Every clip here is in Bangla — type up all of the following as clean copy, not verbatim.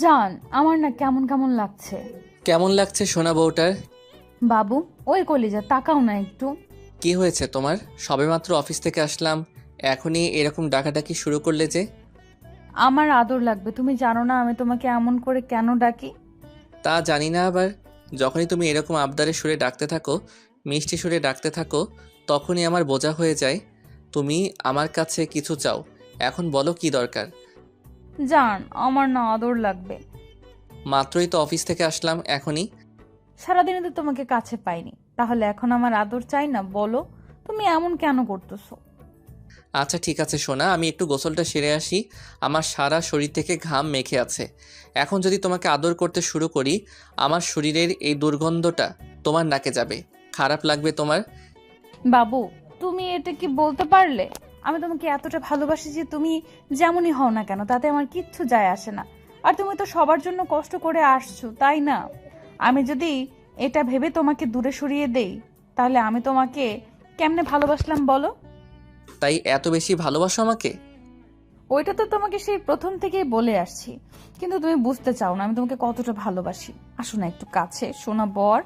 জান, আমার না কেমন কেমন লাগছে। কেমন লাগছে সোনা বউটার? বাবু, ওই কলিজা তাকাও না একটু। কি হয়েছে তোমার? সবেমাত্র অফিস থেকে আসলাম, এখনই এরকম ডাকাডাকি শুরু করলে যে? আমার আদর লাগবে, তুমি জানো না আমি তোমাকে এমন করে কেন ডাকি। তা জানি না, আবার যখনই তুমি এরকম আবদারের সুরে ডাকতে থাকো, মিষ্টি সুরে ডাকতে থাকো, তখনই আমার বোঝা হয়ে যায় তুমি আমার কাছে কিছু চাও। এখন বলো কি দরকার? জান, আমার না আদর লাগবে। মাত্রই তো অফিস থেকে আসলাম, এখনই। সারাদিনে তো তোমাকে কাছে পাইনি, তাহলে এখন আমার আদর চাই না? বলো, তুমি এমন কেন করতেছো? আচ্ছা ঠিক আছে সোনা, আমি একটু গোসলটা সেরে আসি। আমার সারা শরীর থেকে ঘাম মেখে আছে। এখন যদি তোমাকে আদর করতে শুরু করি, আমার শরীরের এই দুর্গন্ধটা তোমার নাকে যাবে। খারাপ লাগবে তোমার। বাবু, তুমি এটা কি বলতে পারলে? আমি তোমাকে এতটা ভালোবাসি যে তুমি যেমনই হও না কেন তাতে আমার কিচ্ছু যায় আসে না। আর তুমি তো সবার জন্য কষ্ট করে আসছো, তাই না? আমি যদি এটা ভেবে তোমাকে দূরে সরিয়ে দেই, তাহলে আমি তোমাকে কেমনে ভালোবাসলাম বলো? তাই এত বেশি ভালোবাসো আমাকে? ওইটা তো তোমাকে সেই প্রথম থেকেই বলে আসছি, কিন্তু তুমি বুঝতে চাও না আমি তোমাকে কতটা ভালোবাসি। আসো না একটু কাছে, শোনা বর।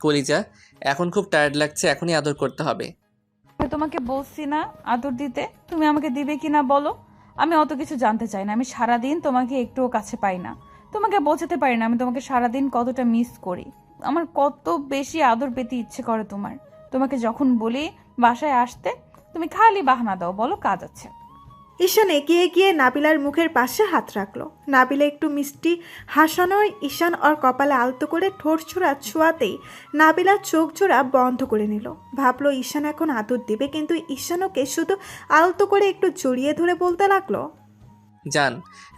কলিজা, এখন খুব টায়ার্ড লাগছে, এখনই আদর করতে হবে। আমি তোমাকে বলছি না আদর দিতে, তুমি আমাকে দিবে কিনা বলো? আমি অত কিছু জানতে চাই না, আমি সারাদিন তোমাকে একটুও কাছে পাই না। তোমাকে বোঝাতে পারি না আমি তোমাকে সারাদিন কতটা মিস করি। আমার কত বেশি আদর পেতে ইচ্ছে করে তোমার। তোমাকে যখন বলি বাসায় আসতে, তুমি খালি বাহানা দাও, বলো কাজ আছে। ঈশান এগিয়ে গিয়ে নাবিলার মুখের পাশে হাত রাখলো। নাবিলা একটু মিষ্টি হাসানোয় ঈশান ওর কপালে আলতো করে ঠোঁট ছোড়া ছোঁয়াতেই নাবিলার চোখ জোড়া বন্ধ করে নিল। ভাবলো ঈশান এখন আদর দিবে, কিন্তু ঈশান ওকে শুধু আলতো করে একটু জড়িয়ে ধরে বলতে লাগলো, জান,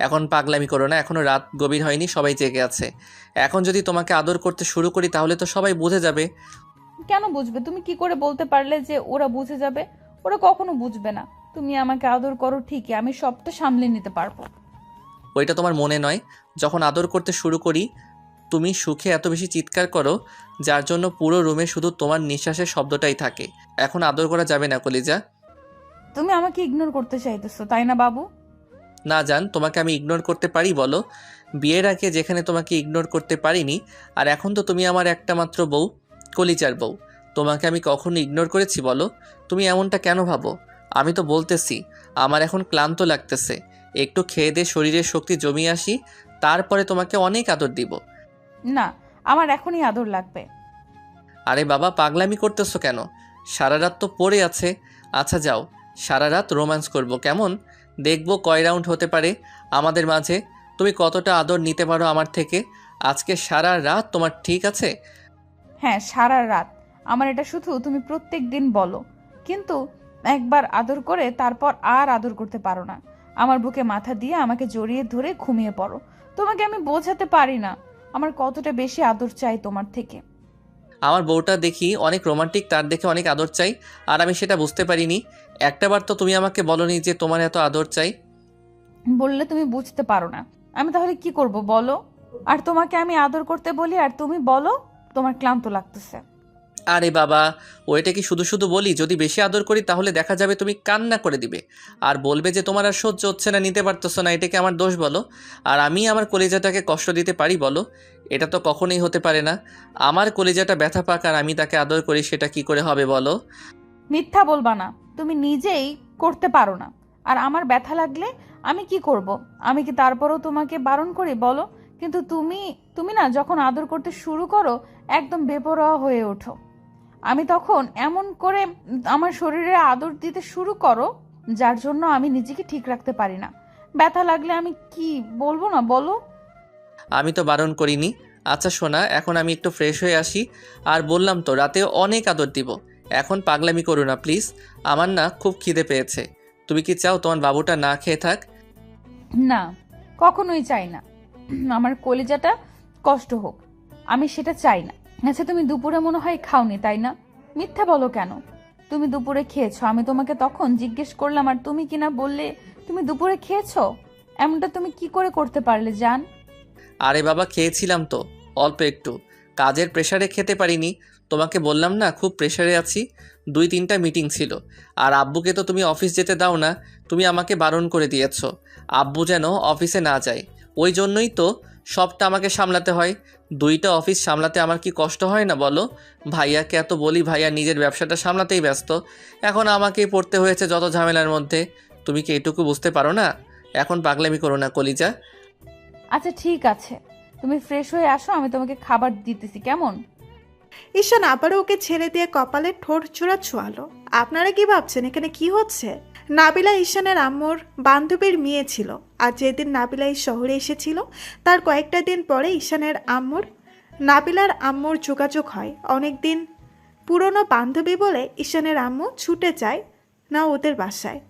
এখন পাগলামি করো না, এখনো রাত গভীর হয়নি, সবাই জেগে আছে। এখন যদি তোমাকে আদর করতে শুরু করি তাহলে তো সবাই বুঝে যাবে। কেন বুঝবে? তুমি কি করে বলতে পারলে যে ওরা বুঝে যাবে? ওরা কখনো বুঝবে না। তুমি আমাকে আদর করো ঠিকই, আমি সবটা সামলে নিতে পারবো। ওইটা তোমার মনে নয়। যখন আদর করতে শুরু করি তুমি সুখে এত বেশি চিৎকার করো, যার জন্য পুরো রুমে শুধু তোমার নিঃশ্বাসের শব্দটাই থাকে। এখন আদর করা যাবে না কলিজা। তুমি আমাকে ইগনোর করতে চাইতেছো, তাই না বাবু? না জান, তোমাকে আমি ইগনোর করতে পারি বলো? বিয়ের আগে যেখানে তোমাকে ইগনোর করতে পারিনি, আর এখন তো তুমি আমার একটা মাত্র বউ, কলিজার বউ। তোমাকে আমি কখনো ইগনোর করেছি বলো? তুমি এমনটা কেন ভাবো? আমি তো বলতেছি আমার এখন ক্লান্ত লাগতেছে, একটু খেয়ে দিয়ে শরীরের শক্তি জমিয়ে আসি, তারপরে তোমাকে অনেক আদর দিব। না, আমার এখনই আদর লাগবে। আরে বাবা, পাগলামি করতেছো কেন? সারা রাত তো পড়ে আছে। আচ্ছা যাও, সারা রাত রোম্যান্স করব, কেমন? দেখবো কয় রাউন্ড হতে পারে আমাদের মাঝে, তুমি কতটা আদর নিতে পারো আমার থেকে। আজকে সারা রাত তোমার, ঠিক আছে? হ্যাঁ, সারা রাত। আমার এটা শুধু তুমি প্রত্যেক দিন বলো, কিন্তু একবার আদর করে তারপর আর আদর করতে পারো না। আমার বুকে মাথা দিয়ে আমাকে জড়িয়ে ধরে ঘুমিয়ে পড়ো। তোমাকে আমি বোঝাতে পারি না আমার কতটা বেশি আদর চাই তোমার থেকে। আমার বউটা দেখি অনেক রোমান্টিক, তার দেখে অনেক আদর চাই, আর আমি সেটা বুঝতে পারিনি। একটাবার তো তুমি আমাকে বলনি যে তোমার এত আদর চাই। বললে তুমি বুঝতে পারো না, আমি তাহলে কি করব বলো? আর তোমাকে আমি আদর করতে বলি আর তুমি বলো তোমার ক্লান্ত লাগতেছে। আরে বাবা, ওইটা কি শুধু শুধু বলি? যদি বেশি আদর করি তাহলে দেখা যাবে তুমি কান্না করে দিবে, আর বলবে যে তোমার আর সহ্য হচ্ছে না, নিতে পারতেছো না। এটা কি আমার দোষ বলো? আর আমি আমার কলিজাটাকে কষ্ট দিতে পারি বলো? এটা তো কখনোই হতে পারে না। আমার কলিজাটা ব্যথা পাক আর আমি তাকে আদর করি, সেটা কি করে হবে বলো? মিথ্যা বলবা না, তুমি নিজেই করতে পারো না। আর আমার ব্যথা লাগলে আমি কি করব? আমি কি তারপরও তোমাকে বারণ করি বলো? কিন্তু তুমি তুমি না যখন আদর করতে শুরু করো একদম বেপরোয়া হয়ে ওঠো। আমি তখন এমন করে আমার শরীরে আদর দিতে শুরু করো, যার জন্য আমি নিজেকে ঠিক রাখতে পারি না। ব্যথা লাগলে আমি কি বলবো না বলো? আমি তো বারণ করিনি। আচ্ছা শোনা, এখন আমি একটু ফ্রেশ হয়ে আসি। আর বললাম তো রাতে অনেক আদর দিব। এখন পাগলামি করো না প্লিজ। আমার না খুব খিদে পেয়েছে। তুমি কি চাও তোমার বাবুটা না খেয়ে থাক? না, কখনোই চাই না আমার কলিজাটা কষ্ট হোক, আমি সেটা চাই না। আচ্ছা, তুমি দুপুরে মনে হয় খাওনি তাই না? মিথ্যা বলো কেন? তুমি দুপুরে খেয়েছো, আমি তোমাকে তখন জিজ্ঞেস করলাম আর তুমি কিনা বললে তুমি দুপুরে খেয়েছো। এমনটা তুমি কি করে করতে পারলে জান? আরে বাবা, খেয়েছিলাম তো, অল্প একটু। কাজের প্রেসারে খেতে পারিনি। তোমাকে বললাম না খুব প্রেশারে আছি, 2-3টা মিটিং ছিল। আর আব্বুকে তো তুমি অফিস যেতে দাও না, তুমি আমাকে বারণ করে দিয়েছো আব্বু যেন অফিসে না যায়। ওই জন্যই তো সবটা আমাকে সামলাতে হয়। 2টা অফিস সামলাতে আমার কি কষ্ট হয় না বলো? ভাইয়াকে এত বলি, ভাইয়া নিজের ব্যবসাটা সামলাতেই ব্যস্ত, এখন আমাকেই পড়তে হয়েছে যত ঝামেলার মধ্যে। তুমি কি এটুকু বুঝতে পারো না? এখন পাগলামি করো না কলিজা। আচ্ছা ঠিক আছে, তুমি ফ্রেশ হয়ে আসো, আমি তোমাকে খাবার দিতেছি, কেমন? ঈশান আবারও ওকে ছেড়ে দিয়ে কপালে ঠোঁট জোড়া ছোঁয়ালো। আপনারা কি ভাবছেন এখানে কি হচ্ছে? নাবিলা ঈশানের আম্মুর বান্ধবীর মেয়ে ছিল, আর যেদিন নাবিলা এই শহরে এসেছিল তার কয়েকটা দিন পরে ঈশানের নাবিলার আম্মুর যোগাযোগ হয়। অনেক দিন পুরনো বান্ধবী বলে ঈশানের আম্মু ছুটে যায় না ওদের বাসায়।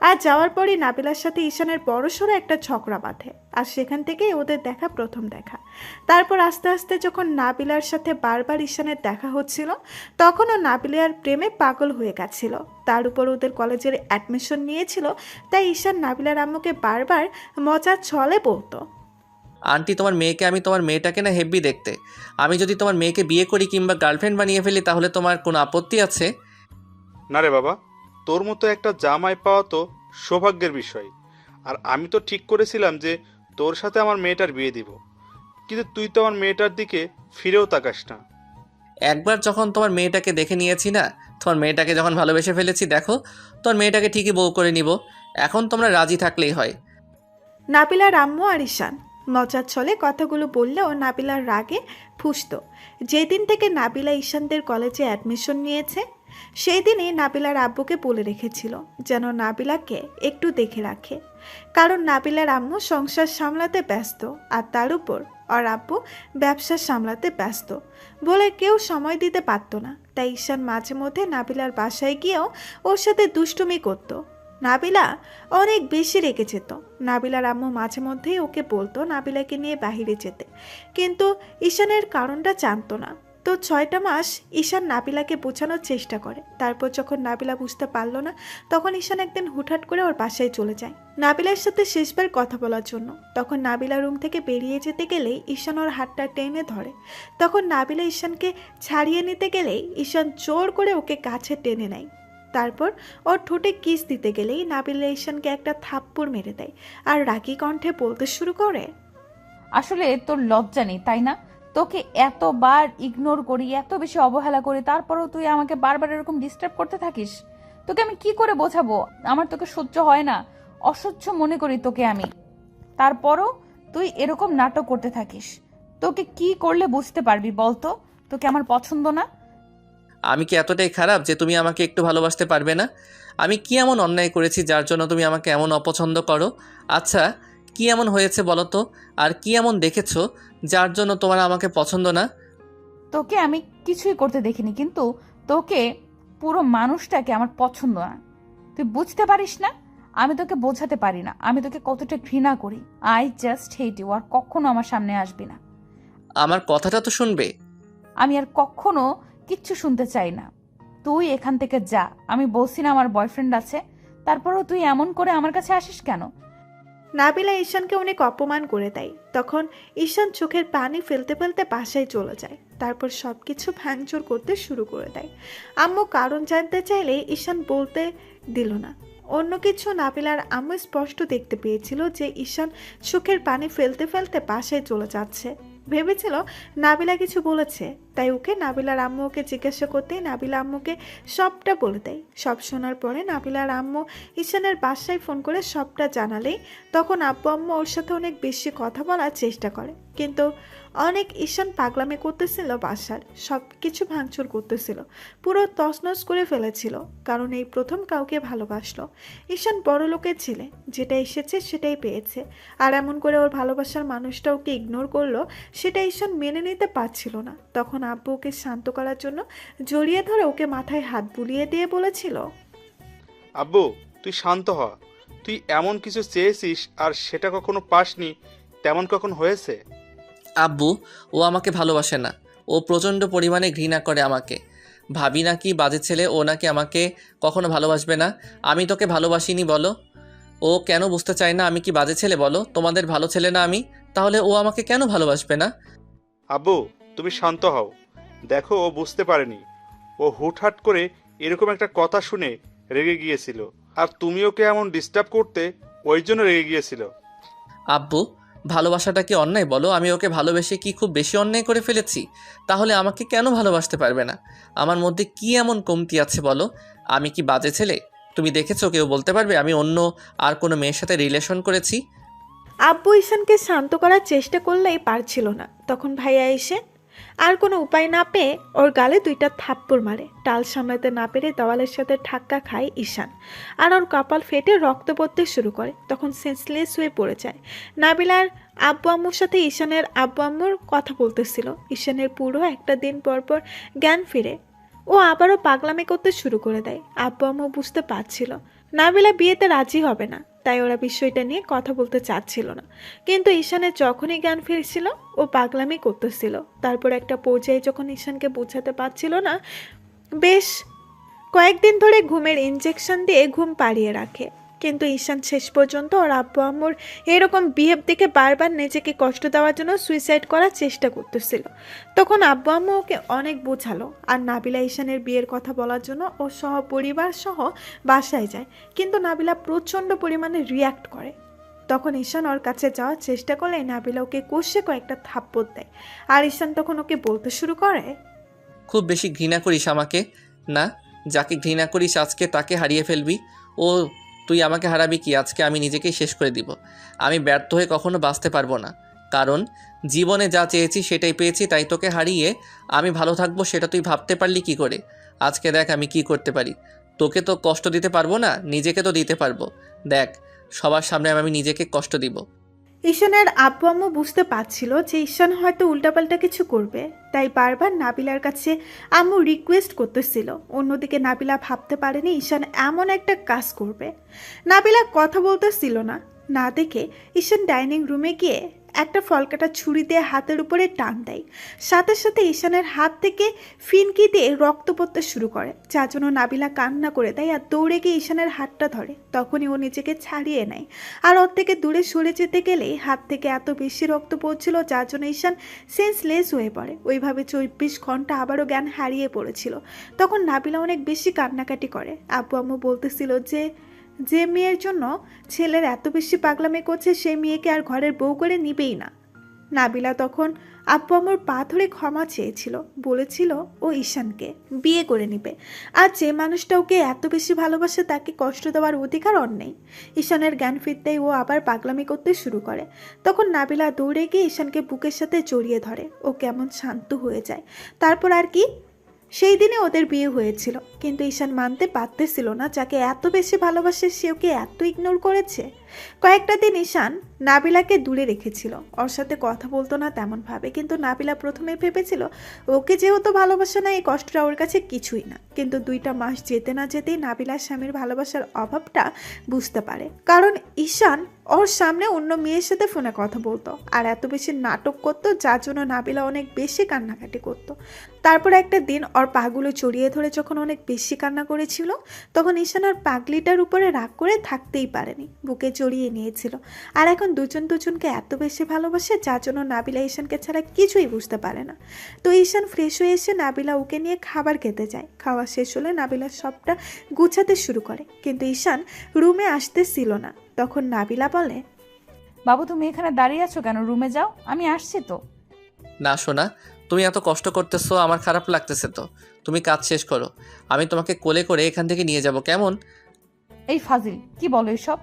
আর যাওয়ার পরই নাবিলার সাথে ঈশানের বড়সড় একটা ঝগড়া বাঁধে, আর সেখান থেকেই ওদের প্রথম দেখা। তারপর আস্তে আস্তে যখন নাবিলার সাথে বারবার ঈশানের দেখা হচ্ছিল, তখনও নাবিলার প্রেমে পাগল হয়ে গেছিল। তার উপর ওদের কলেজের অ্যাডমিশন নিয়েছিল, তাই ঈশান নাবিলার আম্মুকে বারবার মজার ছলে বলতো, আন্টি, তোমার মেয়েকে আমি তোমার মেয়েটাকে না হেব্বি দেখতে। আমি যদি তোমার মেয়েকে বিয়ে করি কিংবা গার্লফ্রেন্ড বানিয়ে ফেলি তাহলে তোমার কোনো আপত্তি আছে? না রে বাবা, তোর মতো একটা জামাই পাওয়া তো সৌভাগ্যের বিষয়। আর আমি তো ঠিক করেছিলাম যে তোর সাথে আমার মেয়েটার বিয়ে দিব, কিন্তু তুই তো আমার মেয়েটার দিকে ফিরেও তাকাস না। একবার যখন তোমার মেয়েটাকে দেখে নিয়েছি না, তোমার মেয়েটাকে যখন ভালোবেসে ফেলেছি, দেখো তোমার মেয়েটাকে ঠিকই বউ করে নিব। এখন তোমরা রাজি থাকলেই হয়। নাবিলার আম্মু আর ঈশান মজার ছলে কথাগুলো বললেও নাবিলার রাগে ফুঁসতো। যেদিন থেকে নাবিলা ঈশানদের কলেজে অ্যাডমিশন নিয়েছে, সেই দিনই নাবিলার আব্বুকে বলে রেখেছিল যেন নাবিলাকে একটু দেখে রাখে, কারণ নাবিলার আম্মু সংসার সামলাতে ব্যস্ত, আর তার উপর ওর আব্বু ব্যবসা সামলাতে ব্যস্ত বলে কেউ সময় দিতে পারত না। তাই ঈশান মাঝে মধ্যে নাবিলার বাসায় গিয়েও ওর সাথে দুষ্টুমি করতো। নাবিলা অনেক বেশি রেগে যেত। নাবিলার আম্মু মাঝে মধ্যেই ওকে বলতো নাবিলাকে নিয়ে বাহিরে যেতে, কিন্তু ঈশানের কারণটা জানতো না। তো 6টা মাস ঈশান নাবিলাকে বোঝানোর চেষ্টা করে। তারপর যখন নাবিলা বুঝতে পারলো না, তখন ঈশান একদিন হুটহাট করে ওর বাসায় চলে যায় নাবিলার সাথে শেষবার কথা বলার জন্য। তখন নাবিলা রুম থেকে বেরিয়ে যেতে গেলেই ঈশান ওর হাতটা টেনে ধরে। তখন নাবিলা ঈশানকে ছাড়িয়ে নিতে গেলেই ঈশান জোর করে ওকে কাছে টেনে নেয়। তারপর ওর ঠোঁটে কিস দিতে গেলেই নাবিলা ঈশানকে একটা থাপ্পড় মেরে দেয়, আর রাগী কণ্ঠে বলতে শুরু করে, আসলে তোর লজ্জা নেই তাই না? তোকে এতবার ইগনোর করি, এত বেশি অবহেলা করি, তারপরও তুই আমাকে বারবার এরকম ডিস্টার্ব করতে থাকিস। তোকে আমি কি করে বোঝাবো? আমার তোকে সহ্য হয় না, অসহ্য মনে করি তোকে আমি। তারপরও তুই এরকম নাটক করতে থাকিস। তোকে কি করলে বুঝতে পারবি বলতো তোকে আমার পছন্দ না? আমি কি এতটাই খারাপ যে তুমি আমাকে একটু ভালোবাসতে পারবে না? আমি কি এমন অন্যায় করেছি যার জন্য তুমি আমাকে এমন অপছন্দ করো? আচ্ছা, কি এমন হয়েছে বলো তো? আর কি এমন দেখেছো যার জন্য তোমার আমাকে পছন্দ না? তোকে আমি কিছুই করতে দেখিনি, কিন্তু তোকে পুরো মানুষটাকে আমার পছন্দ না। তুই বুঝতে পারিস না? আমি তোকে বোঝাতে পারি না আমি তোকে কতটা ঘৃণা করি। I just hate you. আর কখনো আমার সামনে আসবি না। আমার কথাটা তো শুনবে। আমি আর কখনো কিচ্ছু শুনতে চাই না। তুই এখান থেকে যা। আমি বলছি না আমার বয়ফ্রেন্ড আছে? তারপরও তুই এমন করে আমার কাছে আসিস কেন? নাবিলা ঈশানকে অনেক অপমান করে দেয়। তখন ঈশান চোখের পানি ফেলতে ফেলতে বাসায় চলে যায়। তারপর সবকিছু ভাঙচুর করতে শুরু করে দেয়। আম্মু কারণ জানতে চাইলে ঈশান বলতে দিল না। অন্য কিছু নাবিলার আম্মু স্পষ্ট দেখতে পেয়েছিল যে ঈশান চোখের পানি ফেলতে ফেলতে বাসায় চলে যাচ্ছে। ভেবেছিল নাবিলা কিছু বলেছে, তাই ওকে নাবিলার আম্মু ওকে জিজ্ঞাসা করতেই নাবিলা আম্মুকে সবটা বলে দেয়। সব শোনার পরে নাবিলার আম্মু ঈশানের বাসায় ফোন করে সবটা জানালেই তখন আব্বু আম্মু ওর সাথে অনেক বেশি কথা বলার চেষ্টা করে, কিন্তু অনেক ঈশান পাগলামি করতেছিল, বাসার সব কিছু ভাঙচুর করতেছিল, পুরো তছনছ করে ফেলেছিল, কারণ এই প্রথম কাউকে ভালোবাসলো। ঈশান বড় লোকের ছেলে, যেটা এসেছে সেটাই পেয়েছে, আর এমন করে ওর ভালোবাসার মানুষটা ওকে ইগনোর করলো, সেটা ঈশান মেনে নিতে পারছিল না। তখন আব্বু ওকে শান্ত করার জন্য জড়িয়ে ধরে ওকে মাথায় হাত বুলিয়ে দিয়ে বলেছিল, আব্বু, তুই শান্ত হ। তুই এমন কিছু চেয়েছিস আর সেটা কখনো পাসনি, তেমন কখন হয়েছে? আব্বু, ও আমাকে ভালোবাসে না। ও প্রচণ্ড পরিমাণে ঘৃণা করে আমাকে। ভাবি নাকি বাজে ছেলে, ও নাকি আমাকে কখনো ভালোবাসবে না। আমি তোকে ভালোবাসিনি বলো? ও কেন বুঝতে চায় না আমি কি বাজে ছেলে বলো? তোমাদের ভালো ছেলে না আমি? তাহলে ও আমাকে কেন ভালোবাসবে না? আব্বু, তুমি শান্ত হও। দেখো, ও বুঝতে পারেনি। ও হুটহাট করে এরকম একটা কথা শুনে রেগে গিয়েছিল, আর তুমি ওকে এমন ডিস্টার্ব করতে ওই জন্য রেগে গিয়েছিল। আব্বু, ভালোবাসাটা কি অন্যায় বলো? আমি ওকে ভালোবেসে কি খুব বেশি অন্যায় করে ফেলেছি? তাহলে আমাকে কেন ভালোবাসতে পারবে না? আমার মধ্যে কি এমন কমতি আছে বলো? আমি কি বাজে ছেলে? তুমি দেখেছো কেউ বলতে পারবে আমি অন্য আর কোনো মেয়ের সাথে রিলেশন করেছি? আব্বু ঈশানকে শান্ত করার চেষ্টা করলেই পারছিল না। তখন ভাইয়া এসে আর কোনো উপায় না পেয়ে ওর গালে 2টা থাপ্পড় মারে। টাল সামলাতে না পেরে দেওয়ালের সাথে ধাক্কা খায় ঈশান, আর ওর কপাল ফেটে রক্ত পড়তে শুরু করে। তখন সেন্সলেস হয়ে পড়ে যায়। নাবিলার আব্বু আম্মুর সাথে ঈশানের আব্বু আম্মুর কথা বলতেছিল। ঈশানের পুরো একটা দিন পর পর জ্ঞান ফিরে ও আবারও পাগলামি করতে শুরু করে দেয়। আব্বু আম্মু বুঝতে পারছিল নাবিলা বিয়েতে রাজি হবে না, তাই ওরা বিষয়টা নিয়ে কথা বলতে চাচ্ছিল না। কিন্তু ঈশানের যখনই জ্ঞান ফিরছিল ও পাগলামি করতেছিল। তারপর একটা পর্যায়ে যখন ঈশানকে বোঝাতে পারছিল না, বেশ কয়েকদিন ধরে ঘুমের ইনজেকশন দিয়ে ঘুম পাড়িয়ে রাখে। কিন্তু ঈশান শেষ পর্যন্ত ওর আব্বু আম্মুর এরকম বিহেভ দেখে বারবার নিজেকে কষ্ট দেওয়ার জন্য সুইসাইড করার চেষ্টা করতেছিল। তখন আব্বু আম্মু ওকে অনেক বোঝালো, আর নাবিলা ঈশানের বিয়ের কথা বলার জন্য ও সহ পরিবার সহ বাসায় যায়। কিন্তু নাবিলা প্রচণ্ড পরিমাণে রিয়্যাক্ট করে। তখন ঈশান ওর কাছে যাওয়ার চেষ্টা করলে নাবিলা ওকে কষে কয়েকটা থাপ্পড় দেয়। আর ঈশান তখন ওকে বলতে শুরু করে, খুব বেশি ঘৃণা করিস আমাকে? না, যাকে ঘৃণা করিস আজকে তাকে হারিয়ে ফেলবি। ও তুই আমাকে হারাবি কি? আজকে আমি নিজেকেই শেষ করে দিব। আমি ব্যর্থ হয়ে কখনো বাঁচতে পারবো না, কারণ জীবনে যা চেয়েছি সেটাই পেয়েছি। তাই তোকে হারিয়ে আমি ভালো থাকবো সেটা তুই ভাবতে পারলি কি করে? আজকে দেখ আমি কি করতে পারি। তোকে তো কষ্ট দিতে পারবো না, নিজেকে তো দিতে পারবো। দেখ, সবার সামনে আমি নিজেকে কষ্ট দিব। ঈশানের আব্বু আম্মু বুঝতে পারছিল যে ঈশান হয়তো উল্টাপাল্টা কিছু করবে, তাই বারবার নাবিলার কাছে আম্মু রিকোয়েস্ট করতেছিল। অন্যদিকে নাবিলা ভাবতে পারেনি ঈশান এমন একটা কাজ করবে। নাবিলা কথা বলতেছিল না, না দেখে ঈশান ডাইনিং রুমে গিয়ে একটা ফলকাটা ছুরি দিয়ে হাতের উপরে টান দেয়। সাথে সাথে ঈশানের হাত থেকে ফিনকি দিয়ে রক্ত পড়তে শুরু করে, যার জন্য নাবিলা কান্না করে দেয় আর দৌড়ে গিয়ে ঈশানের হাতটা ধরে। তখনই ও নিজেকে ছাড়িয়ে নেয়, আর ওর থেকে দূরে সরে যেতে গেলেই হাত থেকে এত বেশি রক্ত পড়ছিল যার জন্য ঈশান সেন্সলেস হয়ে পড়ে। ওইভাবে 24 ঘন্টা আবারও জ্ঞান হারিয়ে পড়েছিল। তখন নাবিলা অনেক বেশি কান্নাকাটি করে। আব্বু আম্মু বলতেছিল যে মেয়ের জন্য ছেলের এত বেশি পাগলামি করছে সেই মেয়েকে আর ঘরের বউ করে নিবেই না। নাবিলা তখন আব্বু আম্মুর পা ধরে ক্ষমা চেয়েছিল, বলেছিল ও ঈশানকে বিয়ে করে নিবে, আর যে মানুষটা ওকে এত বেশি ভালোবাসে তাকে কষ্ট দেওয়ার অধিকার ওর নেই। ঈশানের জ্ঞান ফিরতেই ও আবার পাগলামি করতে শুরু করে। তখন নাবিলা দৌড়ে গিয়ে ঈশানকে বুকের সাথে জড়িয়ে ধরে। ও কেমন শান্ত হয়ে যায়। তারপর আর কি, সেই দিনে ওদের বিয়ে হয়েছিল। কিন্তু ঈশান মানতে পারতেছিল না যাকে এত বেশি ভালোবাসে সে ওকে এত ইগনোর করেছে। কয়েকটা দিন ঈশান নাবিলাকে দূরে রেখেছিল, ওর সাথে কথা বলতো না তেমনভাবে। কিন্তু নাবিলা প্রথমে ভেবেছিল ওকে যেহেতু ভালোবাসে না এই কষ্টটা ওর কাছে কিছুই না। কিন্তু 2টা মাস যেতে না যেতেই নাবিলার স্বামীর ভালোবাসার অভাবটা বুঝতে পারে, কারণ ঈশান ওর সামনে অন্য মেয়ের সাথে ফোনে কথা বলতো আর এত বেশি নাটক করতো, যার জন্য নাবিলা অনেক বেশি কান্নাকাটি করতো। তারপর একটা দিন ওর পাগুলো জড়িয়ে ধরে যখন অনেক বেশি কান্না করেছিল, তখন ঈশান ওর পাগলিটার উপরে রাগ করে থাকতেই পারেনি, বুকে জড়িয়ে নিয়েছিল। আর এখন দুজনকে এত বেশি ভালোবাসে যার জন্য নাবিলা ঈশানকে ছাড়া কিছুই বুঝতে পারে না। তো ঈশান ফ্রেশ হয়ে এসে নাবিলা ওকে নিয়ে খাবার খেতে যায়। খাওয়া শেষ হলে নাবিলা সবটা গুছাতে শুরু করে, কিন্তু ঈশান রুমে আসতেছিল না। তখন নাবিলা বলে, বাবু তুমি এখানে দাঁড়িয়ে আছো কেন? রুমে যাও, আমি আসছি তো। না সোনা, তুমি এত কষ্ট করতেছো, আমার খারাপ লাগতেছে। তো তুমি কাজ শেষ করো, আমি তোমাকে কোলে করে এখান থেকে নিয়ে যাব, কেমন? এই ফাজিল, কি বলো এসব?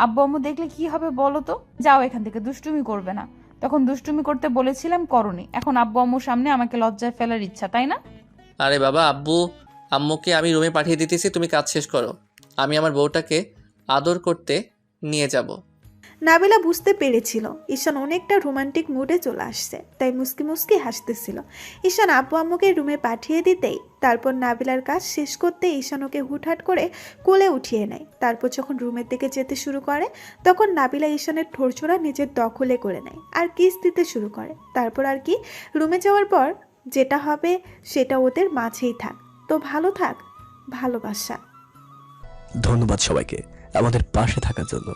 আব্বু আম্মু দেখলে কি হবে বলো তো? যাও এখান থেকে, দুষ্টুমি করবে না। তখন দুষ্টুমি করতে বলেছিলাম, করনি। এখন আব্বু আম্মুর সামনে আমাকে লজ্জায় ফেলার ইচ্ছা, তাই না? আরে বাবা, আব্বু আম্মুকে আমি রুমে পাঠিয়ে দিতেছি, তুমি কাজ শেষ করো। আমি আমার বউটাকে আদর করতে নিয়ে যাব। নাবিলা বুঝতে পেরেছিল ঈশান অনেকটা রোমান্টিক মুডে চলে আসছে, তাই মুস্কি মুস্কি হাসতেছিল। ঈশান আব্বু আম্মুকে রুমে পাঠিয়ে দিতেই তারপর নাবিলার কাজ শেষ করতে ঈশান ওকে হুটহাট করে কোলে উঠিয়ে নেয়। তারপর যখন রুমের দিকে যেতে শুরু করে তখন নাবিলা ঈশানের ঠোরছোড়া নিজের দখলে করে নেয় আর কিস দিতে শুরু করে। তারপর আর কি, রুমে যাওয়ার পর যেটা হবে সেটা ওদের মাঝেই থাক। তো ভালো থাক, ভালোবাসা। ধন্যবাদ সবাইকে আমাদের পাশে থাকার জন্য।